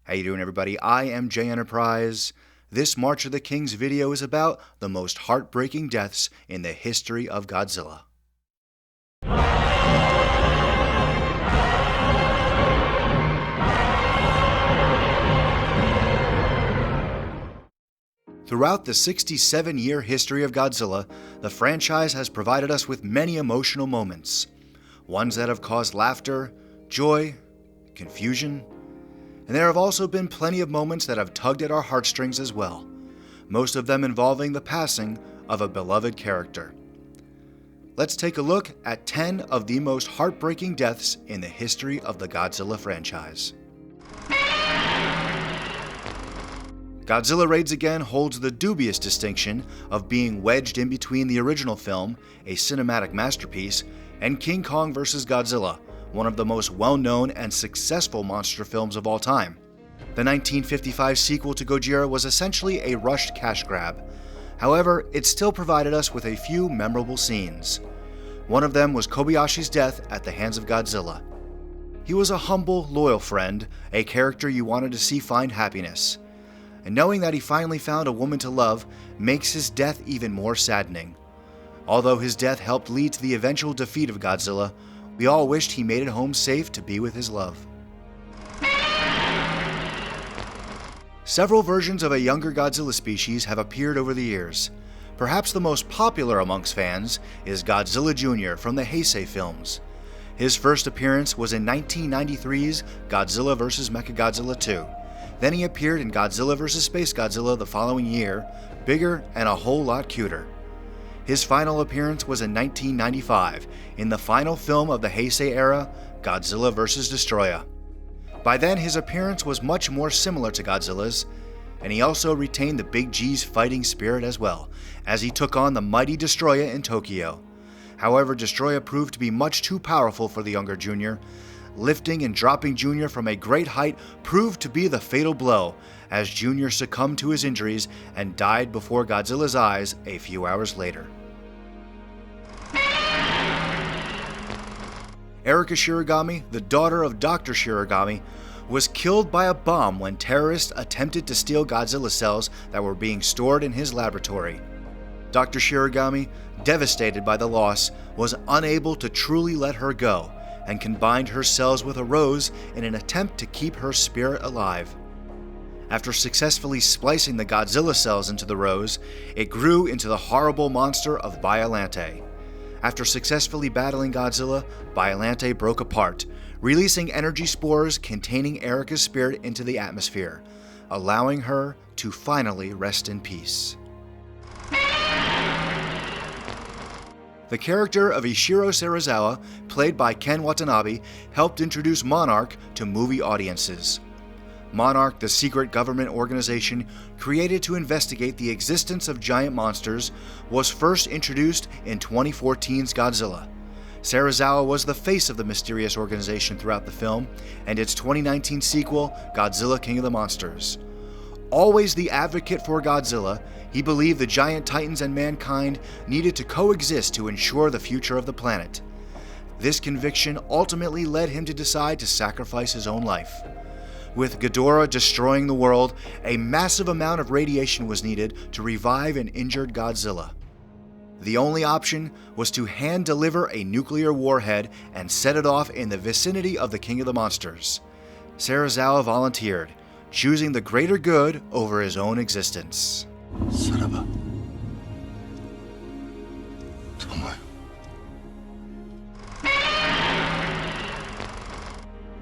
How you doing, everybody? I am J Enterprise. This March of the Kings video is about the most heartbreaking deaths in the history of Godzilla. Throughout the 67-year history of Godzilla, the franchise has provided us with many emotional moments. Ones that have caused laughter, joy, confusion, and there have also been plenty of moments that have tugged at our heartstrings as well, most of them involving the passing of a beloved character. Let's take a look at 10 of the most heartbreaking deaths in the history of the Godzilla franchise. Godzilla Raids Again holds the dubious distinction of being wedged in between the original film, a cinematic masterpiece, and King Kong vs. Godzilla, one of the most well-known and successful monster films of all time. The 1955 sequel to Gojira was essentially a rushed cash grab. However, it still provided us with a few memorable scenes. One of them was Kobayashi's death at the hands of Godzilla. He was a humble, loyal friend, a character you wanted to see find happiness. And knowing that he finally found a woman to love makes his death even more saddening. Although his death helped lead to the eventual defeat of Godzilla, we all wished he made it home safe to be with his love. Several versions of a younger Godzilla species have appeared over the years. Perhaps the most popular amongst fans is Godzilla Jr. from the Heisei films. His first appearance was in 1993's Godzilla vs. Mechagodzilla 2. Then he appeared in Godzilla vs. Space Godzilla the following year, bigger and a whole lot cuter. His final appearance was in 1995, in the final film of the Heisei era, Godzilla vs. Destoroyah. By then, his appearance was much more similar to Godzilla's, and he also retained the Big G's fighting spirit as well, as he took on the mighty Destoroyah in Tokyo. However, Destoroyah proved to be much too powerful for the younger Junior. Lifting and dropping Junior from a great height proved to be the fatal blow, as Junior succumbed to his injuries and died before Godzilla's eyes a few hours later. Erika Shirogami, the daughter of Dr. Shirogami, was killed by a bomb when terrorists attempted to steal Godzilla cells that were being stored in his laboratory. Dr. Shirogami, devastated by the loss, was unable to truly let her go and combined her cells with a rose in an attempt to keep her spirit alive. After successfully splicing the Godzilla cells into the rose, it grew into the horrible monster of Biollante. After successfully battling Godzilla, Biollante broke apart, releasing energy spores containing Erika's spirit into the atmosphere, allowing her to finally rest in peace. The character of Ishiro Serizawa, played by Ken Watanabe, helped introduce Monarch to movie audiences. Monarch, the secret government organization created to investigate the existence of giant monsters, was first introduced in 2014's Godzilla. Serizawa was the face of the mysterious organization throughout the film and its 2019 sequel, Godzilla King of the Monsters. Always the advocate for Godzilla, he believed the giant titans and mankind needed to coexist to ensure the future of the planet. This conviction ultimately led him to decide to sacrifice his own life. With Ghidorah destroying the world, a massive amount of radiation was needed to revive an injured Godzilla. The only option was to hand-deliver a nuclear warhead and set it off in the vicinity of the King of the Monsters. Serizawa volunteered, choosing the greater good over his own existence.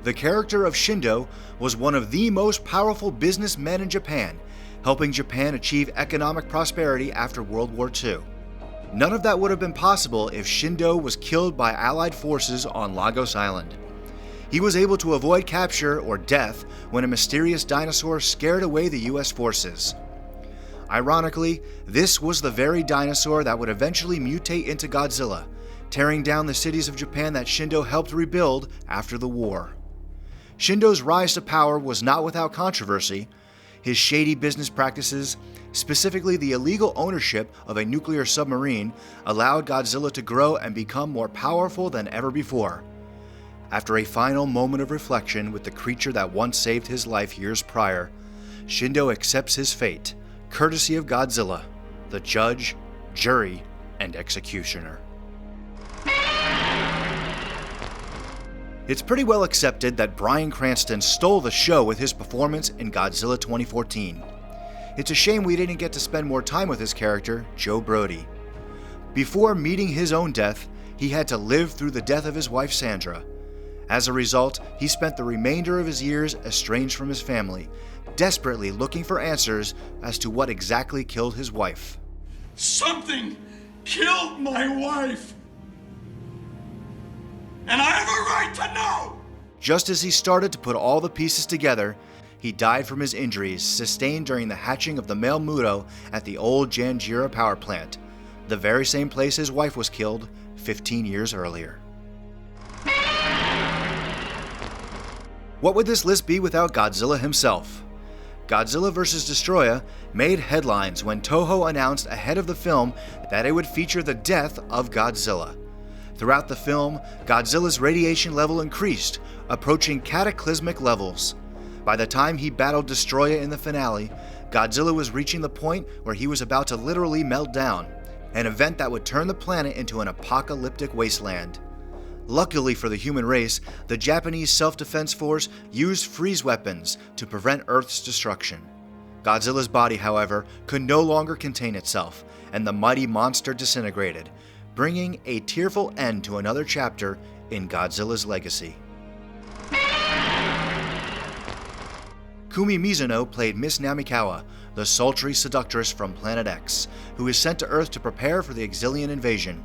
The character of Shindo was one of the most powerful businessmen in Japan, helping Japan achieve economic prosperity after World War II. None of that would have been possible if Shindo was killed by Allied forces on Lagos Island. He was able to avoid capture or death when a mysterious dinosaur scared away the US forces. Ironically, this was the very dinosaur that would eventually mutate into Godzilla, tearing down the cities of Japan that Shindo helped rebuild after the war. Shindo's rise to power was not without controversy. His shady business practices, specifically the illegal ownership of a nuclear submarine, allowed Godzilla to grow and become more powerful than ever before. After a final moment of reflection with the creature that once saved his life years prior, Shindo accepts his fate, courtesy of Godzilla, the judge, jury, and executioner. It's pretty well accepted that Bryan Cranston stole the show with his performance in Godzilla 2014. It's a shame we didn't get to spend more time with his character, Joe Brody. Before meeting his own death, he had to live through the death of his wife Sandra. As a result, he spent the remainder of his years estranged from his family, desperately looking for answers as to what exactly killed his wife. Something killed my wife! And I have a right to know! Just as he started to put all the pieces together, he died from his injuries sustained during the hatching of the male Muto at the old Janjira power plant, the very same place his wife was killed 15 years earlier. What would this list be without Godzilla himself? Godzilla vs. Destoroyah made headlines when Toho announced ahead of the film that it would feature the death of Godzilla. Throughout the film, Godzilla's radiation level increased, approaching cataclysmic levels. By the time he battled Destoroyah in the finale, Godzilla was reaching the point where he was about to literally melt down, an event that would turn the planet into an apocalyptic wasteland. Luckily for the human race, the Japanese Self-Defense Force used freeze weapons to prevent Earth's destruction. Godzilla's body, however, could no longer contain itself, and the mighty monster disintegrated, bringing a tearful end to another chapter in Godzilla's legacy. Kumi Mizuno played Miss Namikawa, the sultry seductress from Planet X, who is sent to Earth to prepare for the Exilian invasion.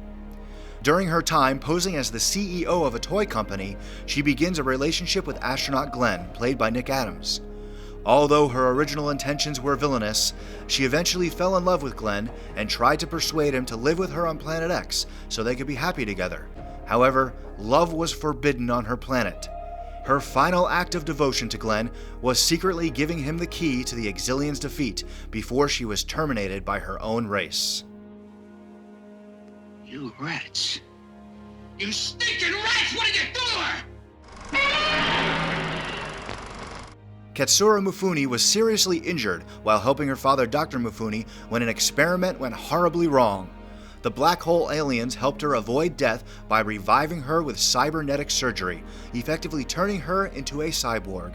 During her time posing as the CEO of a toy company, she begins a relationship with astronaut Glenn, played by Nick Adams. Although her original intentions were villainous, she eventually fell in love with Glenn and tried to persuade him to live with her on Planet X so they could be happy together. However, love was forbidden on her planet. Her final act of devotion to Glenn was secretly giving him the key to the Exilians' defeat before she was terminated by her own race. You rats. You stinking rats! What did you do to her? Katsura Mifune was seriously injured while helping her father Dr. Mifune when an experiment went horribly wrong. The black hole aliens helped her avoid death by reviving her with cybernetic surgery, effectively turning her into a cyborg.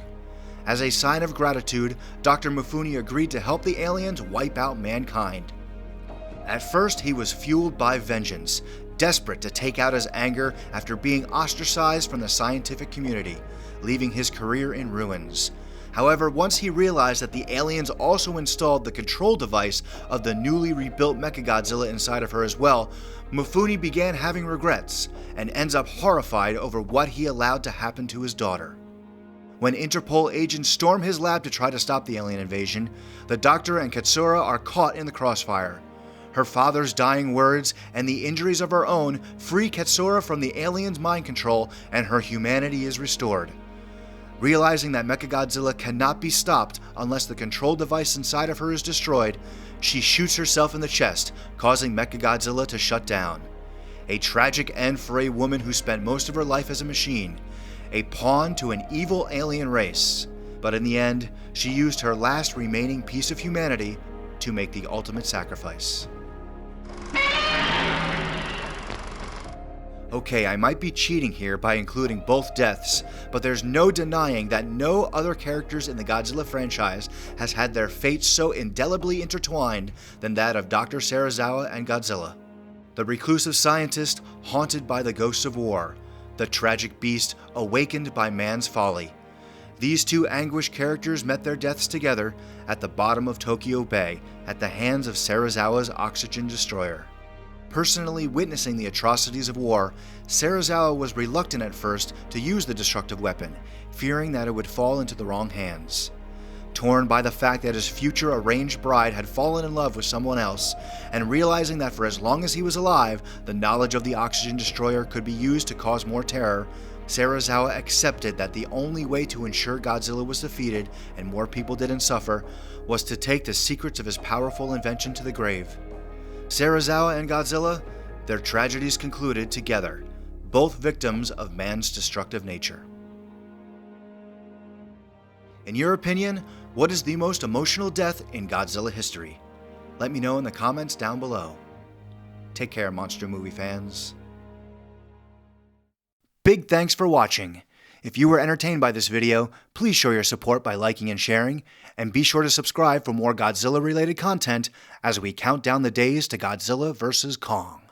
As a sign of gratitude, Dr. Mifune agreed to help the aliens wipe out mankind. At first, he was fueled by vengeance, desperate to take out his anger after being ostracized from the scientific community, leaving his career in ruins. However, once he realized that the aliens also installed the control device of the newly rebuilt Mechagodzilla inside of her as well, Mifune began having regrets and ends up horrified over what he allowed to happen to his daughter. When Interpol agents storm his lab to try to stop the alien invasion, the Doctor and Katsura are caught in the crossfire. Her father's dying words and the injuries of her own free Katsura from the aliens' mind control, and her humanity is restored. Realizing that Mechagodzilla cannot be stopped unless the control device inside of her is destroyed, she shoots herself in the chest, causing Mechagodzilla to shut down. A tragic end for a woman who spent most of her life as a machine, a pawn to an evil alien race. But in the end, she used her last remaining piece of humanity to make the ultimate sacrifice. Okay, I might be cheating here by including both deaths, but there's no denying that no other characters in the Godzilla franchise has had their fates so indelibly intertwined than that of Dr. Serizawa and Godzilla. The reclusive scientist haunted by the ghosts of war, the tragic beast awakened by man's folly. These two anguished characters met their deaths together at the bottom of Tokyo Bay at the hands of Serizawa's oxygen destroyer. Personally witnessing the atrocities of war, Serizawa was reluctant at first to use the destructive weapon, fearing that it would fall into the wrong hands. Torn by the fact that his future arranged bride had fallen in love with someone else, and realizing that for as long as he was alive, the knowledge of the oxygen destroyer could be used to cause more terror, Serizawa accepted that the only way to ensure Godzilla was defeated and more people didn't suffer was to take the secrets of his powerful invention to the grave. Serizawa and Godzilla, their tragedies concluded together, both victims of man's destructive nature. In your opinion, what is the most emotional death in Godzilla history? Let me know in the comments down below. Take care, monster movie fans. Big thanks for watching. If you were entertained by this video, please show your support by liking and sharing, and be sure to subscribe for more Godzilla-related content as we count down the days to Godzilla vs. Kong.